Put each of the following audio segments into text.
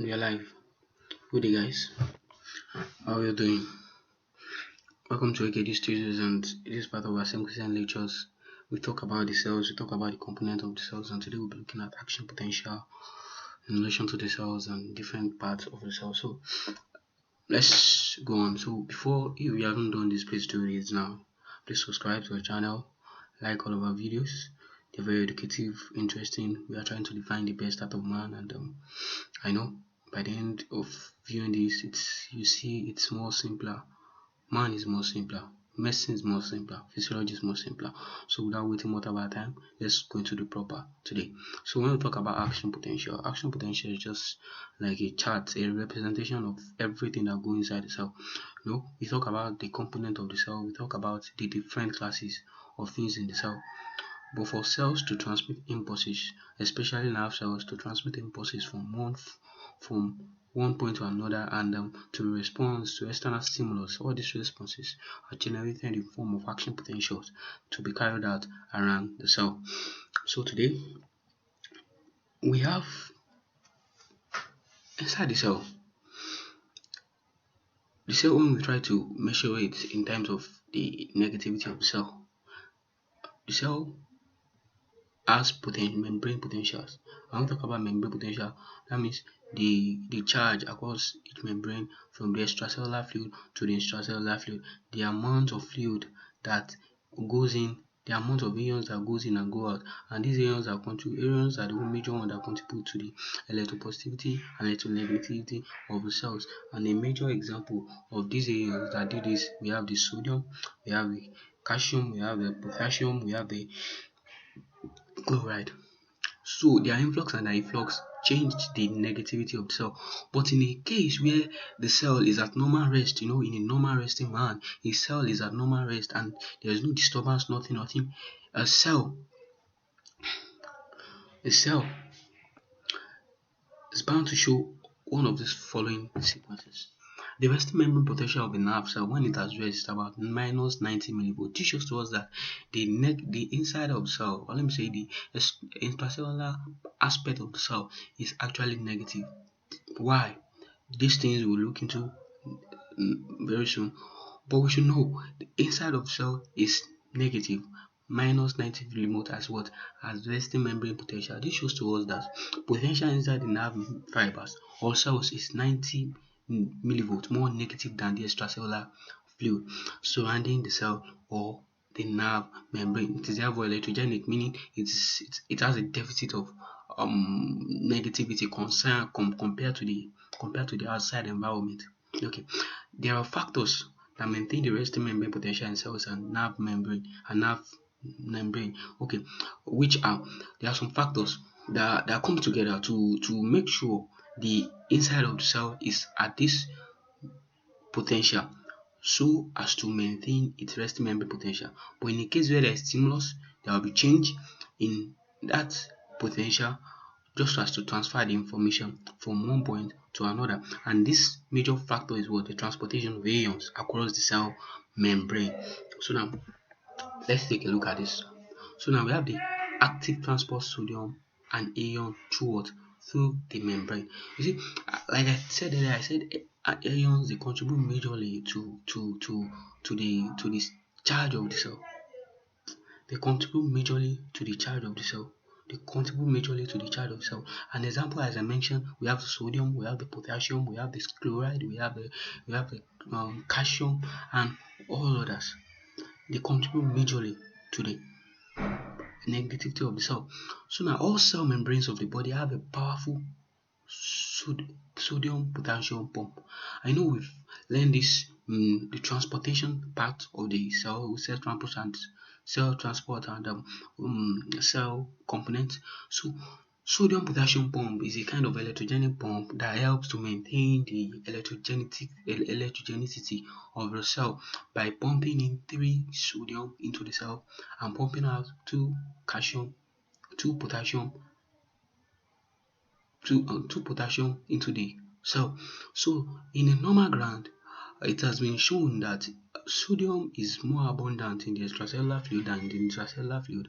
We are live. Good day, guys. How are you doing? Welcome to A.K.D Studios, and it is part of our Christian lectures. We talk about the cells, we talk about the component of the cells, and today we'll be looking at action potential in relation to the cells and different parts of the cell. So let's go on. So before, if you haven't done this, please do it now. Please subscribe to our channel, like all of our videos. They're very educative, interesting. We are trying to define the best out of man, and I know by the end of viewing this, it's more simpler. Man is more simpler. Medicine is more simpler. Physiology is more simpler. So without wasting much of our time, let's go into the proper today. So when we talk about action potential is just like a chart, a representation of everything that goes inside the cell. We talk about the component of the cell. We talk about the different classes of things in the cell. But for cells to transmit impulses, especially nerve cells to transmit impulses from one point to another, and to respond to external stimulus, all these responses are generated in form of action potentials to be carried out around the cell. So today we have inside the cell when we try to measure it in terms of the negativity of the cell has membrane potentials. When we talk about membrane potential, that means the charge across each membrane from the extracellular fluid to the intracellular fluid, the amount of fluid that goes in, the amount of ions that goes in and go out, and these ions are the major ones that contribute to the electropositivity and electronegativity of the cells. And a major example of these ions that do this, we have the sodium, we have the calcium, we have the potassium, we have the chloride. So their influx and their efflux changed the negativity of the cell. But in a case where the cell is at normal rest, in a normal resting man, a cell is at normal rest and there is no disturbance, nothing. A cell is bound to show one of these following sequences. The resting membrane potential of a nerve cell when it has rest is about minus 90 millivolts. This shows to us that the inside of the cell, or let me say the intracellular aspect of the cell, is actually negative. Why? These things we'll look into very soon. But we should know the inside of the cell is negative, minus 90 millivolts as resting membrane potential. This shows to us that potential inside the nerve fibers or cells is 90 millivolts more negative than the extracellular fluid surrounding the cell or the nerve membrane. It is therefore electrogenic, meaning it has a deficit of negativity concern compared to the outside environment. Okay, there are factors that maintain the resting membrane potential in cells and nerve membrane. Okay, there are some factors that come together to make sure the inside of the cell is at this potential so as to maintain its resting membrane potential. But in the case where there is stimulus, there will be change in that potential just as to transfer the information from one point to another. And this major factor is what? The transportation of ions across the cell membrane. So now let's take a look at this. So now we have the active transport sodium and ion through the membrane. You see, like I said earlier, ions, they contribute majorly to the charge of the cell. They contribute majorly to the charge of the cell. An example, as I mentioned, we have the sodium, we have the potassium, we have the chloride, we have the calcium, and all others. They contribute majorly to the negativity of the cell. So now all cell membranes of the body have a powerful sodium potassium pump. I know we've learned this the transportation part of the cell transport and cell components. So sodium potassium pump is a kind of electrogenic pump that helps to maintain the electrogenicity of the cell by pumping in 3 sodium into the cell and pumping out 2 calcium, 2 potassium, 2 potassium into the cell. So in a normal ground, it has been shown that sodium is more abundant in the extracellular fluid than in the intracellular fluid,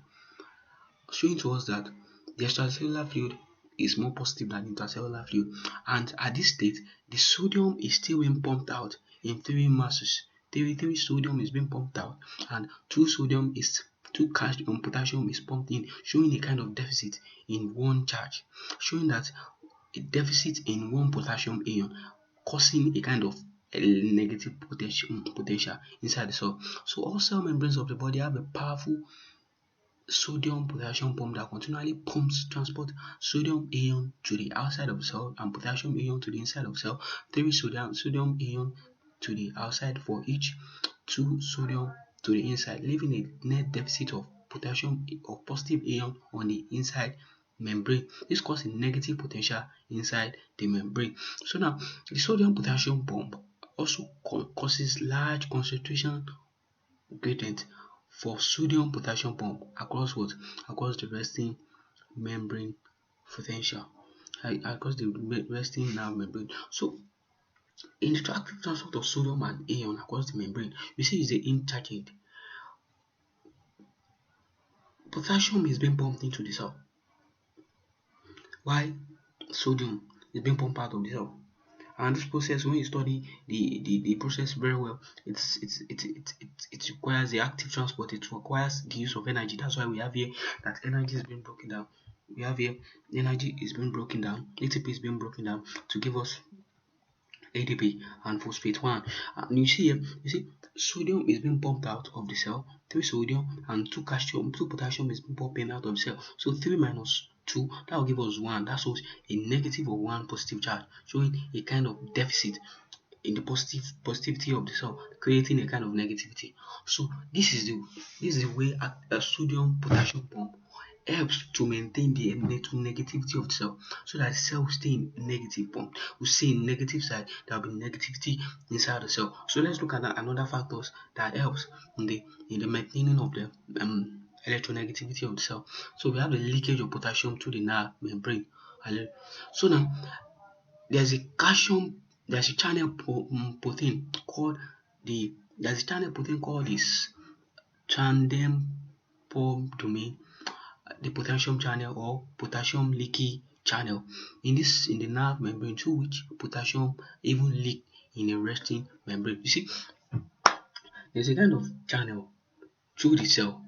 showing to us that the extracellular fluid is more positive than intracellular fluid, and at this state the sodium is still being pumped out in three masses. Three sodium is being pumped out, and two potassium is pumped in, showing a kind of deficit in one charge, showing that a deficit in one potassium ion causing a kind of negative potential inside the cell. So all cell membranes of the body have a powerful sodium potassium pump that continually transport sodium ion to the outside of the cell and potassium ion to the inside of the cell. Three sodium ion to the outside for each, two sodium to the inside, leaving a net deficit of potassium or positive ion on the inside membrane. This causes a negative potential inside the membrane. So now the sodium potassium pump also causes large concentration gradient for sodium potassium pump across the resting membrane potential, across the resting nerve membrane. So in the active transport of sodium and ion across the membrane, you see is interchange. Potassium is being pumped into the cell, while sodium is being pumped out of the cell. And this process, when you study the process very well, it requires the active transport. It requires the use of energy. That's why we have here that energy is being broken down. We have here energy is being broken down. ATP is being broken down to give us ADP and phosphate 1. And you see here, sodium is being pumped out of the cell. 3 sodium and 2 potassium is being pumped out of the cell. So 3 minus 2, that will give us 1. That shows a negative or 1 positive charge, showing a kind of deficit in the positivity of the cell, creating a kind of negativity. So this is the way a sodium potassium pump helps to maintain the negativity of the cell, so that the cell will stay in negative pump. We see in negative side there will be negativity inside the cell. So let's look at another factors that helps in the maintaining of the electronegativity of the cell. So we have the leakage of potassium to the nerve membrane. So now there's a channel protein called this tandem pump domain, the potassium channel or potassium leaky channel in the nerve membrane, through which potassium even leak in a resting membrane. You see, there's a kind of channel through the cell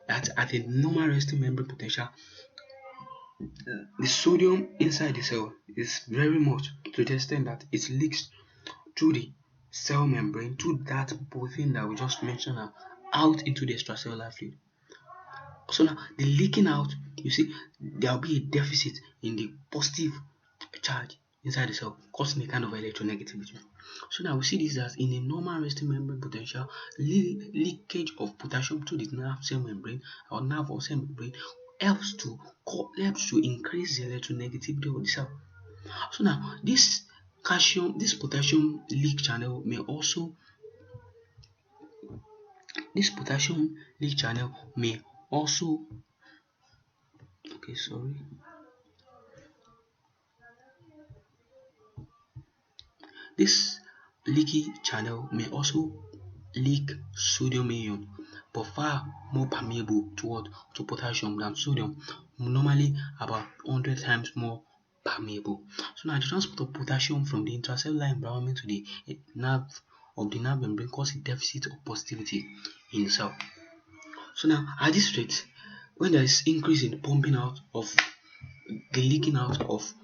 that at a normal resting membrane potential, the sodium inside the cell is very much to the extent that it leaks through the cell membrane, through that protein that we just mentioned now, out into the extracellular fluid. So now the leaking out, you see, there will be a deficit in the positive charge inside the cell, causing a kind of electronegativity. So now we see this as in a normal resting membrane potential, leakage of potassium to the nerve cell membrane or nerve or cell membrane helps to increase the electronegativity of the cell. So now this potassium leak channel may also This potassium leak channel may also This leaky channel may also leak sodium ion, but far more permeable to potassium than sodium, normally about 100 times more permeable. So now the transport of potassium from the intracellular environment to the nerve membrane causes a deficit of positivity in the cell. So now at this rate, when there is increase in pumping out of the leaking out of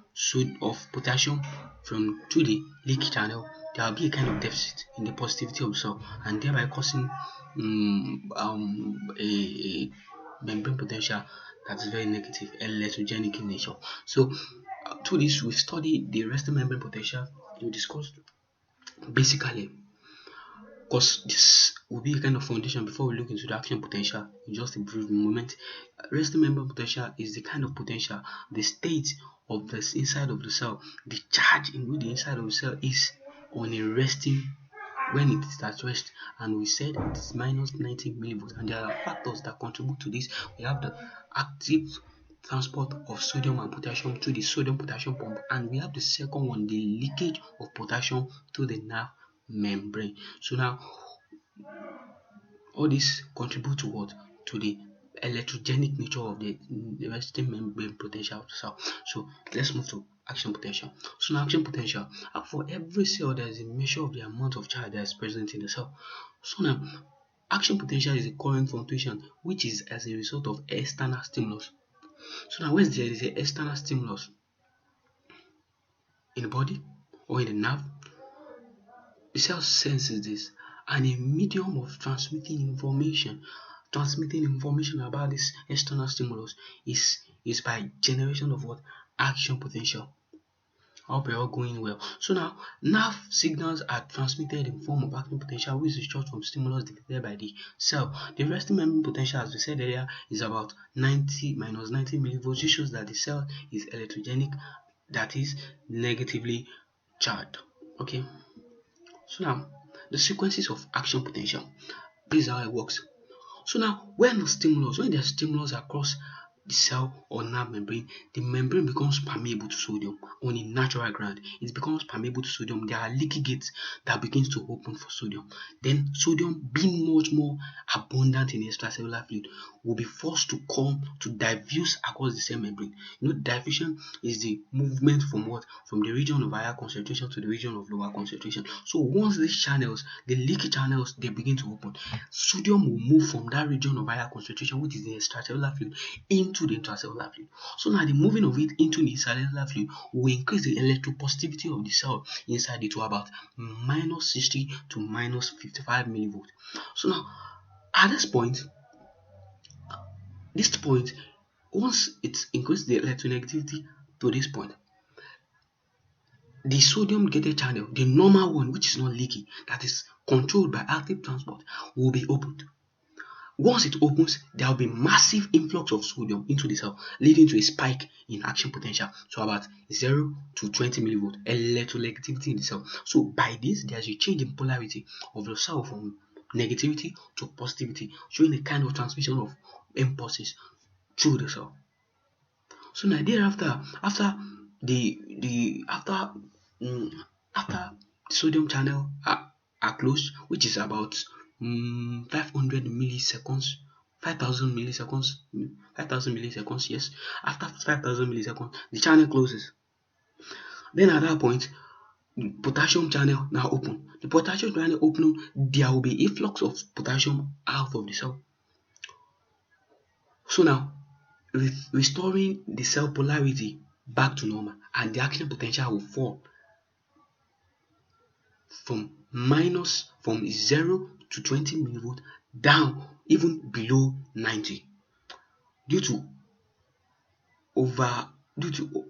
potassium to the leaky channel, there will be a kind of deficit in the positivity of the cell, and thereby causing a membrane potential that is very negative, electrogenic in nature. So through this, we've studied the resting membrane potential. We discussed basically, because this will be a kind of foundation before we look into the action potential in just a brief moment. Resting membrane potential is the kind of potential, the state of the inside of the cell, the charge in which the inside of the cell is on a resting, when it is at rest, and we said it is minus 90 millivolts, and there are factors that contribute to this. We have the active transport of sodium and potassium to the sodium potassium pump, and we have the second one, the leakage of potassium to the nerve membrane. So now all this contribute to what? To the electrogenic nature of the resting membrane potential of the cell. So let's move to action potential. So now action potential, for every cell there is a measure of the amount of charge that is present in the cell. So now action potential is a current fluctuation which is as a result of external stimulus. So now when there is an external stimulus in the body or in the nerve, the cell senses this, and a medium of transmitting information about this external stimulus is by generation of what? Action potential. I hope you're all going well. So now, nerve signals are transmitted in form of action potential, which is short from stimulus detected by the cell. The resting membrane potential, as we said earlier, is about 90 minus 90 millivolts, which shows that the cell is electrogenic, that is negatively charged. Okay. So now, the sequences of action potential. This is how it works. So now, when there's stimulus across the cell or nerve membrane, the membrane becomes permeable to sodium. On a natural ground, it becomes permeable to sodium. There are leaky gates that begins to open for sodium. Then sodium, being much more abundant in extracellular fluid, will be forced to come to diffuse across the cell membrane. Diffusion is the movement from what? From the region of higher concentration to the region of lower concentration. So once these channels, the leaky channels, they begin to open, sodium will move from that region of higher concentration, which is the extracellular fluid, into the intracellular fluid. So now the moving of it into the cellular fluid will increase the electropositivity of the cell inside it to about minus 60 to minus 55 millivolts. So now at this point, once it increases the electronegativity to this point, the sodium gated channel, the normal one which is not leaky, that is controlled by active transport, will be opened. Once it opens, there will be massive influx of sodium into the cell, leading to a spike in action potential, so about 0 to 20 millivolts electronegativity in the cell. So by this, there's a change in polarity of the cell from negativity to positivity, showing a kind of transmission of impulses through the cell. So now thereafter, after the sodium channel are closed, which is about 500 milliseconds, 5000 milliseconds, 5000 milliseconds, yes. After 5000 milliseconds, the channel closes. Then at that point, the potassium channel now open. The potassium channel opening, there will be influx of potassium out of the cell. So now, restoring the cell polarity back to normal, and the action potential will fall from 0 to 20 millivolts down even below 90 due to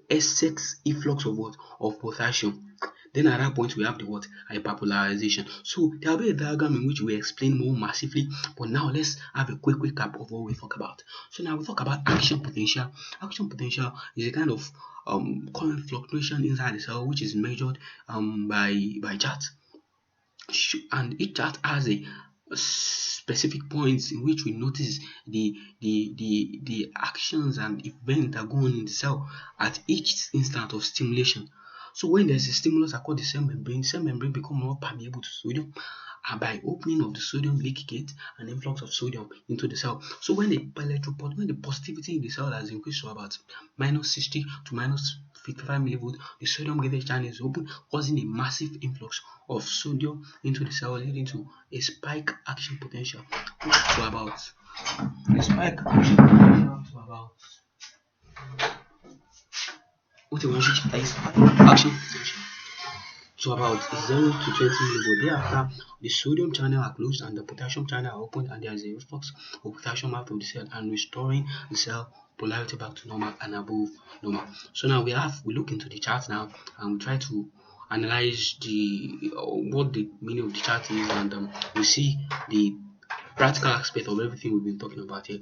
excess influx of what? Of potassium. Then at that point we have the what? Hyperpolarization. So there will be a diagram in which we explain more massively, but now let's have a quick recap of what we talk about. So now we talk about action potential. Action potential is a kind of current fluctuation inside the cell which is measured by chart, and each chart has a specific points in which we notice the actions and events that go on in the cell at each instant of stimulation. So when there's a stimulus across the cell membrane become more permeable to sodium, and by opening of the sodium leaky gate and influx of sodium into the cell. So when the positivity in the cell has increased to about minus 60 to minus 55 millivolts, the sodium gated channel is open, causing a massive influx of sodium into the cell, leading to a spike action potential to about action potential to about 0 to 20 millivolts. Thereafter, the sodium channel are closed and the potassium channel are opened, and there is a influx of potassium out of the cell and restoring the cell polarity back to normal and above normal. So now we look into the chart now, and we try to analyze what the meaning of the chart is, and we see the practical aspect of everything we've been talking about here.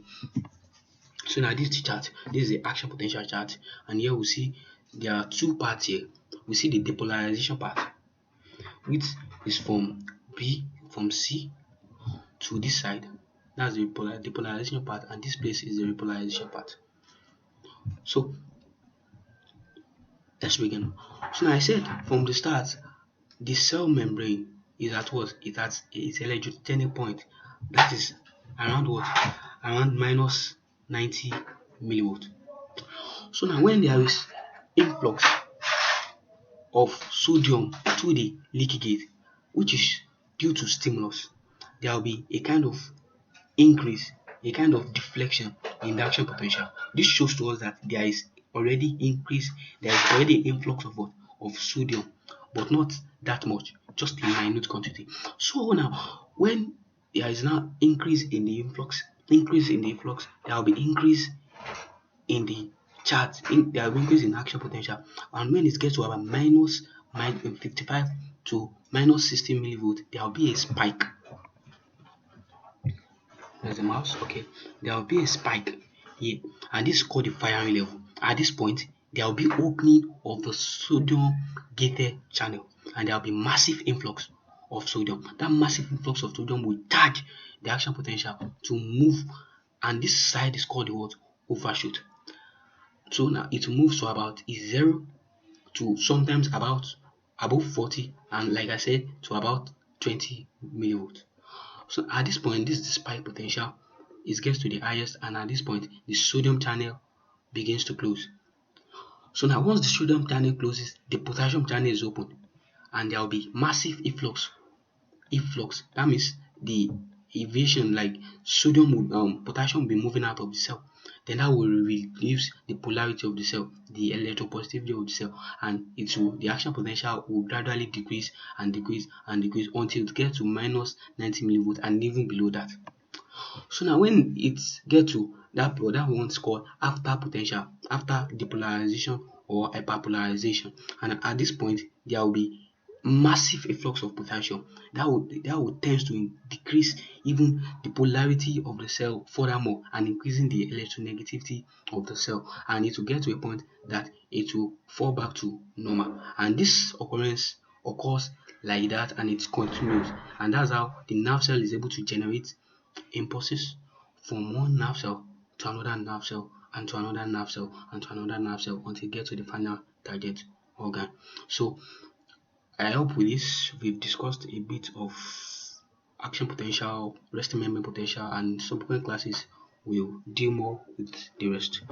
So now this is the chart. This is the action potential chart, and here we see there are two parts here. We see the depolarization part, which is from C to this side. That's the depolarization part, and this place is the repolarization part. So let's begin. So now I said from the start, the cell membrane is at what? It's at its electrogenic point. That is around what? around minus 90 millivolt. So now when there is influx of sodium through the leaky gate, which is due to stimulus, there will be a kind of increase, a kind of deflection in the action potential. This shows to us that there is already influx of what? Of sodium, but not that much, just a minute quantity. So now when there is now increase in the influx, there will be increase in the there will be increase in action potential, and when it gets to about minus 55 to minus 60 millivolt, there will be a spike. There's a mouse. Okay, there will be a spike here, and this is called the firing level. At this point, there will be opening of the sodium gated channel, and there will be massive influx of sodium. That massive influx of sodium will charge the action potential to move, and this side is called the what? Overshoot. So now it moves to about 0 to sometimes about above 40, and like I said, to about 20 millivolts. So at this point, this is the spike potential. It gets to the highest, and at this point, the sodium channel begins to close. So now once the sodium channel closes, the potassium channel is open, and there will be massive efflux. That means the evasion, like potassium will be moving out of the cell. Then that will reduce the polarity of the cell, the electropositivity of the cell, and the action potential will gradually decrease and decrease and decrease until it gets to minus 90 millivolts and even below that. So now when it gets to that one's called after potential, after depolarization or hyperpolarization, and at this point there will be massive efflux of potassium that would tend to decrease even the polarity of the cell furthermore, and increasing the electronegativity of the cell, and it will get to a point that it will fall back to normal. And this occurrence occurs like that, and it's continuous, and that's how the nerve cell is able to generate impulses from one nerve cell to another nerve cell and to another nerve cell and to another nerve cell until it gets to the final target organ. So I hope with this we've discussed a bit of action potential, resting memory potential, and subsequent classes will deal more with the rest.